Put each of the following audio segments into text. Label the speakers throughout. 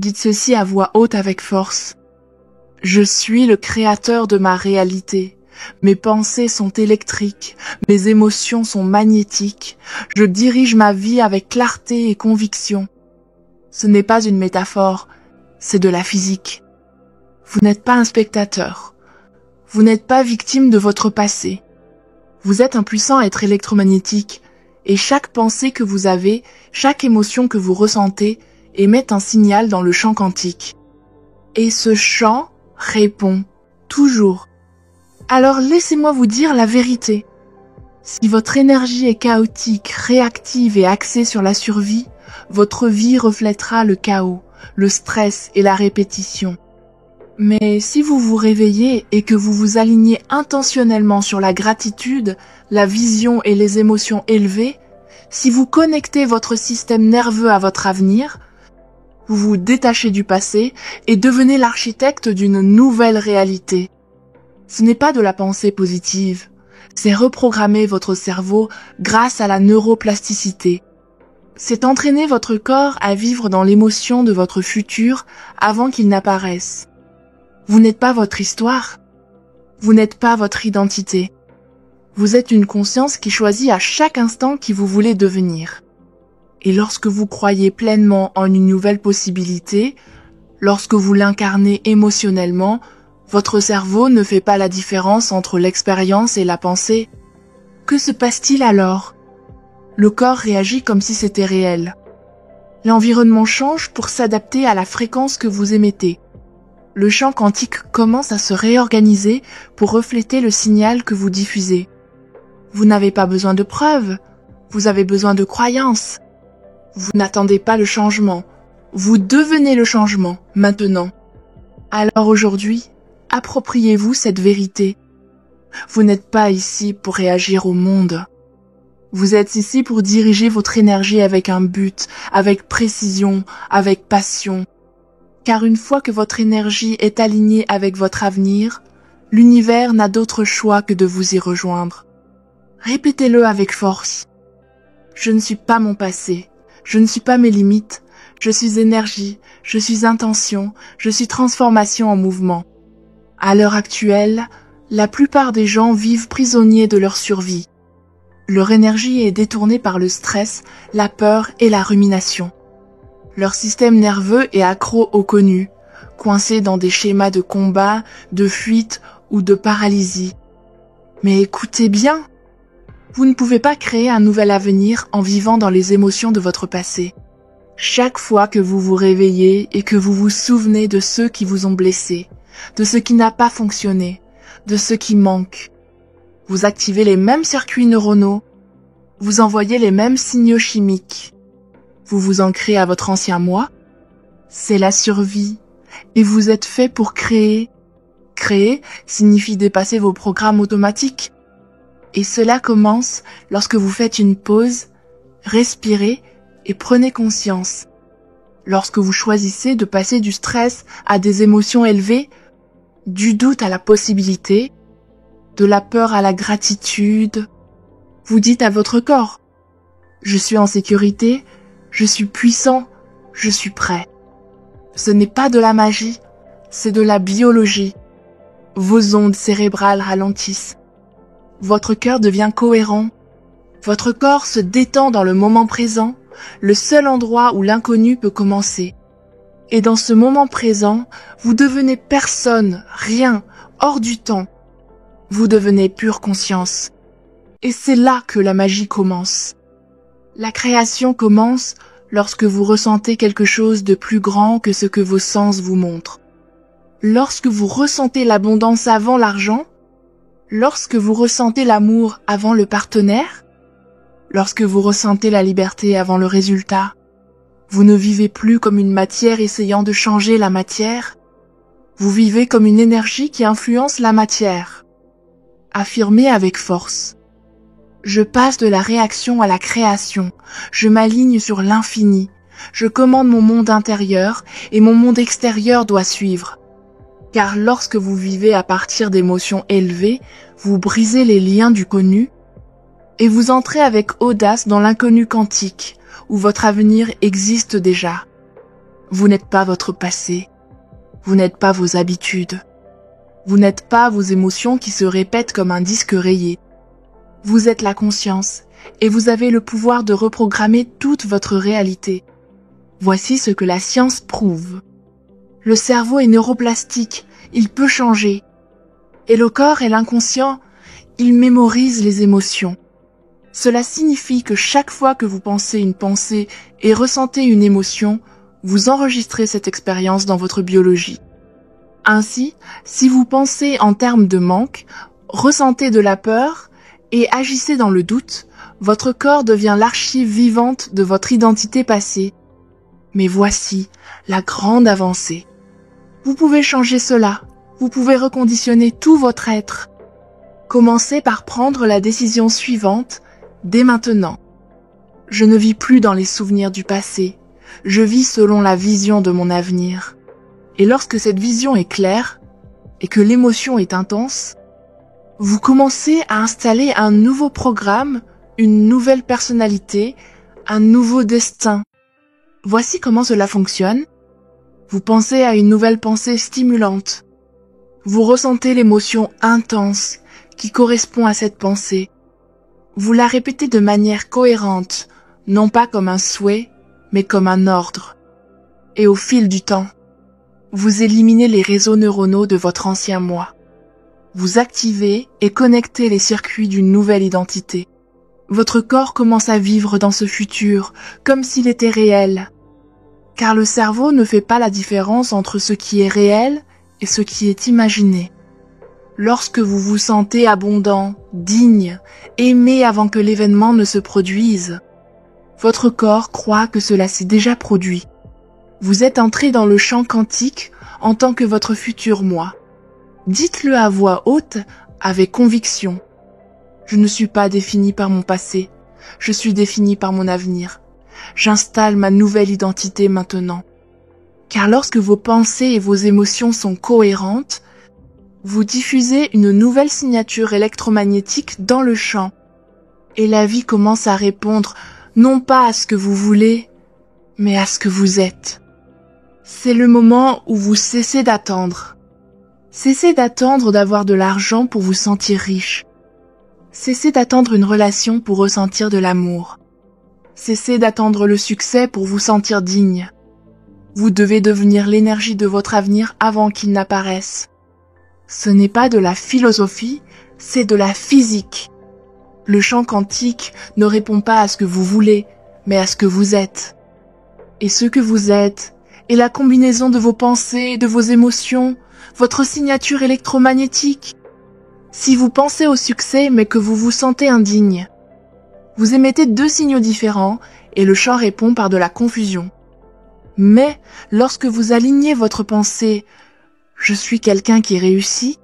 Speaker 1: Dites ceci à voix haute avec force. Je suis le créateur de ma réalité. Mes pensées sont électriques, mes émotions sont magnétiques. Je dirige ma vie avec clarté et conviction. Ce n'est pas une métaphore, c'est de la physique. Vous n'êtes pas un spectateur. Vous n'êtes pas victime de votre passé. Vous êtes un puissant être électromagnétique, et chaque pensée que vous avez, chaque émotion que vous ressentez, émet un signal dans le champ quantique. Et ce champ répond toujours. Alors laissez-moi vous dire la vérité. Si votre énergie est chaotique, réactive et axée sur la survie, votre vie reflètera le chaos, le stress et la répétition. Mais si vous vous réveillez et que vous vous alignez intentionnellement sur la gratitude, la vision et les émotions élevées, si vous connectez votre système nerveux à votre avenir, vous vous détachez du passé et devenez l'architecte d'une nouvelle réalité. Ce n'est pas de la pensée positive, c'est reprogrammer votre cerveau grâce à la neuroplasticité. C'est entraîner votre corps à vivre dans l'émotion de votre futur avant qu'il n'apparaisse. Vous n'êtes pas votre histoire. Vous n'êtes pas votre identité. Vous êtes une conscience qui choisit à chaque instant qui vous voulez devenir. Et lorsque vous croyez pleinement en une nouvelle possibilité, lorsque vous l'incarnez émotionnellement, votre cerveau ne fait pas la différence entre l'expérience et la pensée. Que se passe-t-il alors ? Le corps réagit comme si c'était réel. L'environnement change pour s'adapter à la fréquence que vous émettez. Le champ quantique commence à se réorganiser pour refléter le signal que vous diffusez. Vous n'avez pas besoin de preuves, vous avez besoin de croyances. Vous n'attendez pas le changement, vous devenez le changement, maintenant. Alors aujourd'hui, appropriez-vous cette vérité. Vous n'êtes pas ici pour réagir au monde. Vous êtes ici pour diriger votre énergie avec un but, avec précision, avec passion. Car une fois que votre énergie est alignée avec votre avenir, l'univers n'a d'autre choix que de vous y rejoindre. Répétez-le avec force. Je ne suis pas mon passé, je ne suis pas mes limites, je suis énergie, je suis intention, je suis transformation en mouvement. À l'heure actuelle, la plupart des gens vivent prisonniers de leur survie. Leur énergie est détournée par le stress, la peur et la rumination. Leur système nerveux est accro au connu, coincé dans des schémas de combat, de fuite ou de paralysie. Mais écoutez bien, vous ne pouvez pas créer un nouvel avenir en vivant dans les émotions de votre passé. Chaque fois que vous vous réveillez et que vous vous souvenez de ceux qui vous ont blessé, de ce qui n'a pas fonctionné, de ce qui manque, vous activez les mêmes circuits neuronaux, vous envoyez les mêmes signaux chimiques. Vous vous ancrez à votre ancien moi, c'est la survie, et vous êtes fait pour créer. Créer signifie dépasser vos programmes automatiques. Et cela commence lorsque vous faites une pause, respirez et prenez conscience. Lorsque vous choisissez de passer du stress à des émotions élevées, du doute à la possibilité, de la peur à la gratitude, vous dites à votre corps, je suis en sécurité, je suis puissant, je suis prêt. Ce n'est pas de la magie, c'est de la biologie. Vos ondes cérébrales ralentissent. Votre cœur devient cohérent. Votre corps se détend dans le moment présent, le seul endroit où l'inconnu peut commencer. Et dans ce moment présent, vous devenez personne, rien, hors du temps. Vous devenez pure conscience. Et c'est là que la magie commence. La création commence lorsque vous ressentez quelque chose de plus grand que ce que vos sens vous montrent. Lorsque vous ressentez l'abondance avant l'argent, lorsque vous ressentez l'amour avant le partenaire, lorsque vous ressentez la liberté avant le résultat, vous ne vivez plus comme une matière essayant de changer la matière, vous vivez comme une énergie qui influence la matière. Affirmez avec force. Je passe de la réaction à la création, je m'aligne sur l'infini, je commande mon monde intérieur et mon monde extérieur doit suivre. Car lorsque vous vivez à partir d'émotions élevées, vous brisez les liens du connu et vous entrez avec audace dans l'inconnu quantique, où votre avenir existe déjà. Vous n'êtes pas votre passé. Vous n'êtes pas vos habitudes. Vous n'êtes pas vos émotions qui se répètent comme un disque rayé. Vous êtes la conscience et vous avez le pouvoir de reprogrammer toute votre réalité. Voici ce que la science prouve. Le cerveau est neuroplastique, il peut changer. Et le corps et l'inconscient, ils mémorisent les émotions. Cela signifie que chaque fois que vous pensez une pensée et ressentez une émotion, vous enregistrez cette expérience dans votre biologie. Ainsi, si vous pensez en termes de manque, ressentez de la peur et agissez dans le doute, votre corps devient l'archive vivante de votre identité passée. Mais voici la grande avancée. Vous pouvez changer cela, vous pouvez reconditionner tout votre être. Commencez par prendre la décision suivante, dès maintenant. Je ne vis plus dans les souvenirs du passé, je vis selon la vision de mon avenir. Et lorsque cette vision est claire, et que l'émotion est intense, vous commencez à installer un nouveau programme, une nouvelle personnalité, un nouveau destin. Voici comment cela fonctionne. Vous pensez à une nouvelle pensée stimulante. Vous ressentez l'émotion intense qui correspond à cette pensée. Vous la répétez de manière cohérente, non pas comme un souhait, mais comme un ordre. Et au fil du temps, vous éliminez les réseaux neuronaux de votre ancien moi. Vous activez et connectez les circuits d'une nouvelle identité. Votre corps commence à vivre dans ce futur, comme s'il était réel. Car le cerveau ne fait pas la différence entre ce qui est réel et ce qui est imaginé. Lorsque vous vous sentez abondant, digne, aimé avant que l'événement ne se produise, votre corps croit que cela s'est déjà produit. Vous êtes entré dans le champ quantique en tant que votre futur moi. Dites-le à voix haute, avec conviction. Je ne suis pas défini par mon passé, je suis défini par mon avenir. J'installe ma nouvelle identité maintenant. Car lorsque vos pensées et vos émotions sont cohérentes, vous diffusez une nouvelle signature électromagnétique dans le champ. Et la vie commence à répondre non pas à ce que vous voulez, mais à ce que vous êtes. C'est le moment où vous cessez d'attendre. Cessez d'attendre d'avoir de l'argent pour vous sentir riche. Cessez d'attendre une relation pour ressentir de l'amour. Cessez d'attendre le succès pour vous sentir digne. Vous devez devenir l'énergie de votre avenir avant qu'il n'apparaisse. Ce n'est pas de la philosophie, c'est de la physique. Le champ quantique ne répond pas à ce que vous voulez, mais à ce que vous êtes. Et ce que vous êtes est la combinaison de vos pensées, de vos émotions, votre signature électromagnétique. Si vous pensez au succès mais que vous vous sentez indigne, vous émettez deux signaux différents et le champ répond par de la confusion. Mais lorsque vous alignez votre pensée « je suis quelqu'un qui réussit »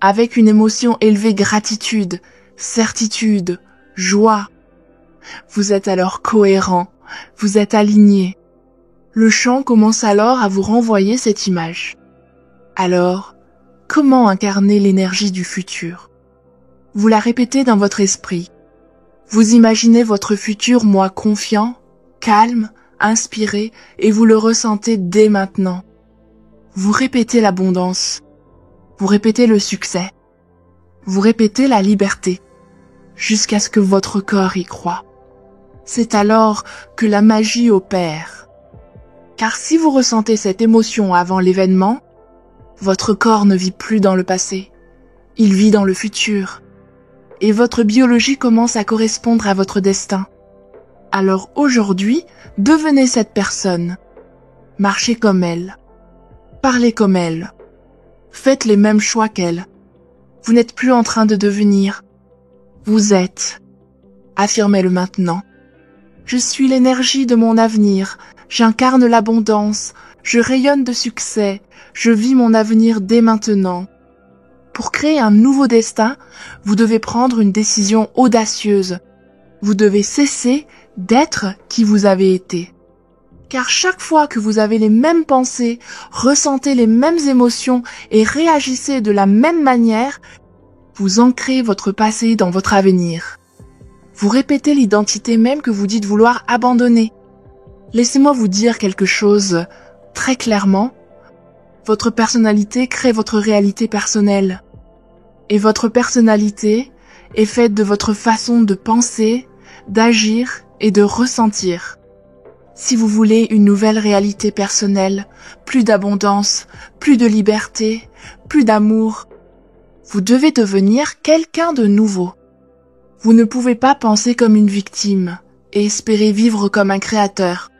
Speaker 1: avec une émotion élevée gratitude, certitude, joie, vous êtes alors cohérent, vous êtes aligné. Le champ commence alors à vous renvoyer cette image. Alors, comment incarner l'énergie du futur? Vous la répétez dans votre esprit. Vous imaginez votre futur moi confiant, calme, inspiré, et vous le ressentez dès maintenant. Vous répétez l'abondance. Vous répétez le succès. Vous répétez la liberté, jusqu'à ce que votre corps y croie. C'est alors que la magie opère. Car si vous ressentez cette émotion avant l'événement, votre corps ne vit plus dans le passé, il vit dans le futur. Et votre biologie commence à correspondre à votre destin. Alors aujourd'hui, devenez cette personne. Marchez comme elle. Parlez comme elle. Faites les mêmes choix qu'elle. Vous n'êtes plus en train de devenir. Vous êtes. Affirmez-le maintenant. Je suis l'énergie de mon avenir. J'incarne l'abondance. Je rayonne de succès. Je vis mon avenir dès maintenant. Pour créer un nouveau destin, vous devez prendre une décision audacieuse. Vous devez cesser d'être qui vous avez été. Car chaque fois que vous avez les mêmes pensées, ressentez les mêmes émotions et réagissez de la même manière, vous ancrez votre passé dans votre avenir. Vous répétez l'identité même que vous dites vouloir abandonner. Laissez-moi vous dire quelque chose Très clairement, votre personnalité crée votre réalité personnelle. Et votre personnalité est faite de votre façon de penser, d'agir et de ressentir. Si vous voulez une nouvelle réalité personnelle, plus d'abondance, plus de liberté, plus d'amour, vous devez devenir quelqu'un de nouveau. Vous ne pouvez pas penser comme une victime et espérer vivre comme un créateur.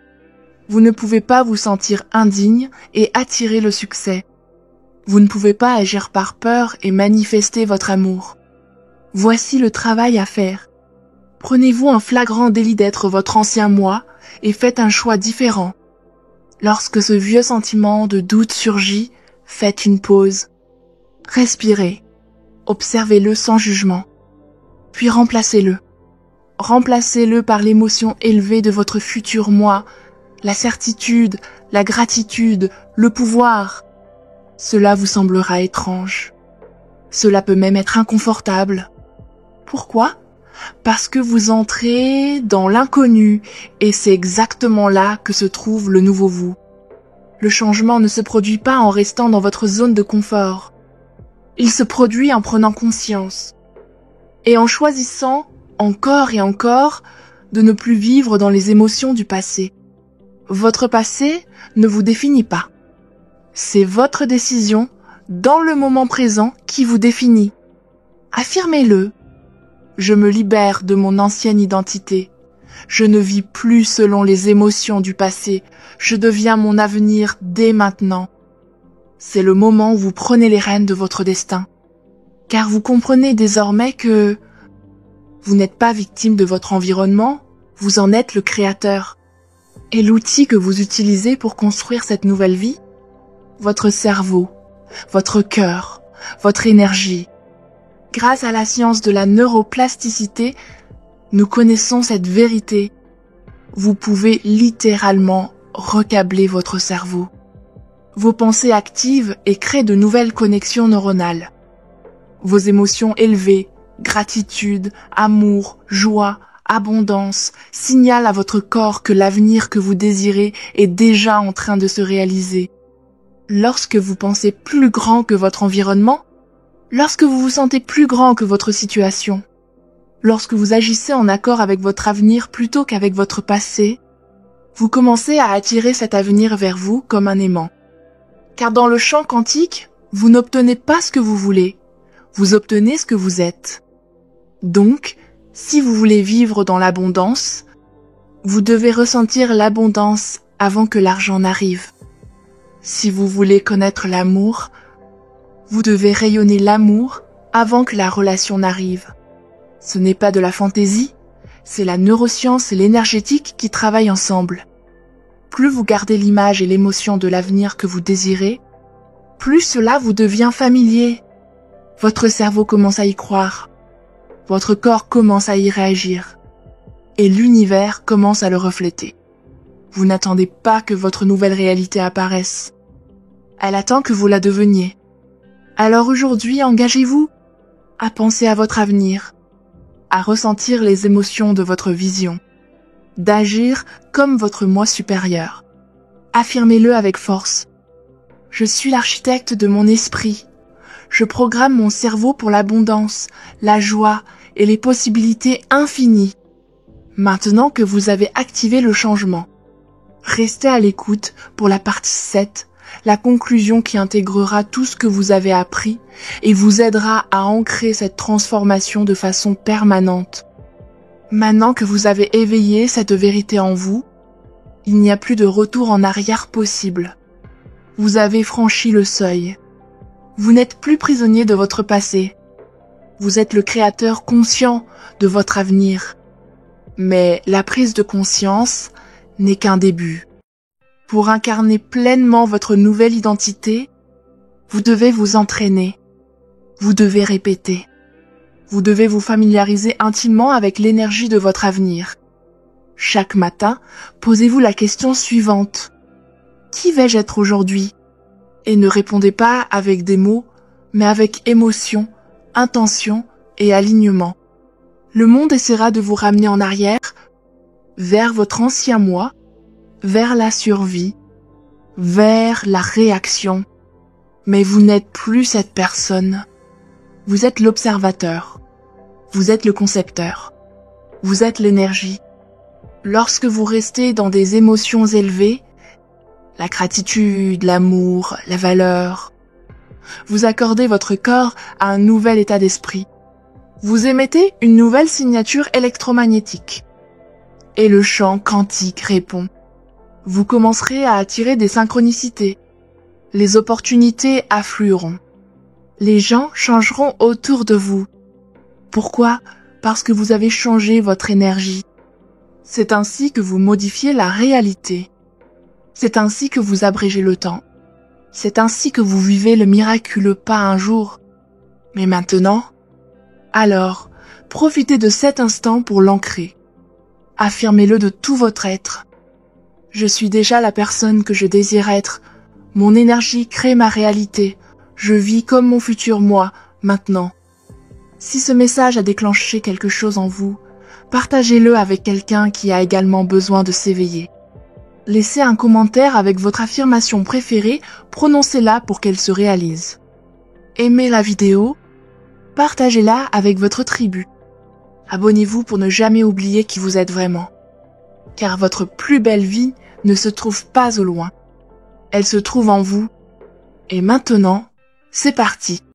Speaker 1: Vous ne pouvez pas vous sentir indigne et attirer le succès. Vous ne pouvez pas agir par peur et manifester votre amour. Voici le travail à faire. Prenez-vous un flagrant délit d'être votre ancien moi et faites un choix différent. Lorsque ce vieux sentiment de doute surgit, faites une pause. Respirez. Observez-le sans jugement. Puis remplacez-le. Remplacez-le par l'émotion élevée de votre futur moi, la certitude, la gratitude, le pouvoir. Cela vous semblera étrange. Cela peut même être inconfortable. Pourquoi ? Parce que vous entrez dans l'inconnu et c'est exactement là que se trouve le nouveau vous. Le changement ne se produit pas en restant dans votre zone de confort. Il se produit en prenant conscience et en choisissant encore et encore de ne plus vivre dans les émotions du passé. Votre passé ne vous définit pas. C'est votre décision dans le moment présent qui vous définit. Affirmez-le. Je me libère de mon ancienne identité. Je ne vis plus selon les émotions du passé. Je deviens mon avenir dès maintenant. C'est le moment où vous prenez les rênes de votre destin. Car vous comprenez désormais que vous n'êtes pas victime de votre environnement, vous en êtes le créateur. Et l'outil que vous utilisez pour construire cette nouvelle vie, votre cerveau, votre cœur, votre énergie. Grâce à la science de la neuroplasticité, nous connaissons cette vérité. Vous pouvez littéralement recabler votre cerveau. Vos pensées activent et créent de nouvelles connexions neuronales. Vos émotions élevées, gratitude, amour, joie, abondance, signalent à votre corps que l'avenir que vous désirez est déjà en train de se réaliser. Lorsque vous pensez plus grand que votre environnement, lorsque vous vous sentez plus grand que votre situation, lorsque vous agissez en accord avec votre avenir plutôt qu'avec votre passé, vous commencez à attirer cet avenir vers vous comme un aimant. Car dans le champ quantique, vous n'obtenez pas ce que vous voulez, vous obtenez ce que vous êtes. Donc, si vous voulez vivre dans l'abondance, vous devez ressentir l'abondance avant que l'argent n'arrive. Si vous voulez connaître l'amour, vous devez rayonner l'amour avant que la relation n'arrive. Ce n'est pas de la fantaisie, c'est la neuroscience et l'énergétique qui travaillent ensemble. Plus vous gardez l'image et l'émotion de l'avenir que vous désirez, plus cela vous devient familier. Votre cerveau commence à y croire. Votre corps commence à y réagir. Et l'univers commence à le refléter. Vous n'attendez pas que votre nouvelle réalité apparaisse. Elle attend que vous la deveniez. Alors aujourd'hui, engagez-vous à penser à votre avenir, à ressentir les émotions de votre vision, d'agir comme votre moi supérieur. Affirmez-le avec force. Je suis l'architecte de mon esprit. Je programme mon cerveau pour l'abondance, la joie et les possibilités infinies. Maintenant que vous avez activé le changement, restez à l'écoute pour la partie 7, la conclusion qui intégrera tout ce que vous avez appris et vous aidera à ancrer cette transformation de façon permanente. Maintenant que vous avez éveillé cette vérité en vous, il n'y a plus de retour en arrière possible. Vous avez franchi le seuil. Vous n'êtes plus prisonnier de votre passé. Vous êtes le créateur conscient de votre avenir. Mais la prise de conscience n'est qu'un début. Pour incarner pleinement votre nouvelle identité, vous devez vous entraîner. Vous devez répéter. Vous devez vous familiariser intimement avec l'énergie de votre avenir. Chaque matin, posez-vous la question suivante. Qui vais-je être aujourd'hui ? Et ne répondez pas avec des mots, mais avec émotion, intention et alignement. Le monde essaiera de vous ramener en arrière, vers votre ancien moi, vers la survie, vers la réaction. Mais vous n'êtes plus cette personne. Vous êtes l'observateur. Vous êtes le concepteur. Vous êtes l'énergie. Lorsque vous restez dans des émotions élevées, la gratitude, l'amour, la valeur, vous accordez votre corps à un nouvel état d'esprit. Vous émettez une nouvelle signature électromagnétique. Et le champ quantique répond. Vous commencerez à attirer des synchronicités. Les opportunités afflueront. Les gens changeront autour de vous. Pourquoi ? Parce que vous avez changé votre énergie. C'est ainsi que vous modifiez la réalité. C'est ainsi que vous abrégez le temps. C'est ainsi que vous vivez le miraculeux pas un jour. Mais maintenant, alors, profitez de cet instant pour l'ancrer. Affirmez-le de tout votre être. Je suis déjà la personne que je désire être. Mon énergie crée ma réalité. Je vis comme mon futur moi, maintenant. Si ce message a déclenché quelque chose en vous, partagez-le avec quelqu'un qui a également besoin de s'éveiller. Laissez un commentaire avec votre affirmation préférée, prononcez-la pour qu'elle se réalise. Aimez la vidéo, partagez-la avec votre tribu. Abonnez-vous pour ne jamais oublier qui vous êtes vraiment. Car votre plus belle vie ne se trouve pas au loin. Elle se trouve en vous. Et maintenant, c'est parti.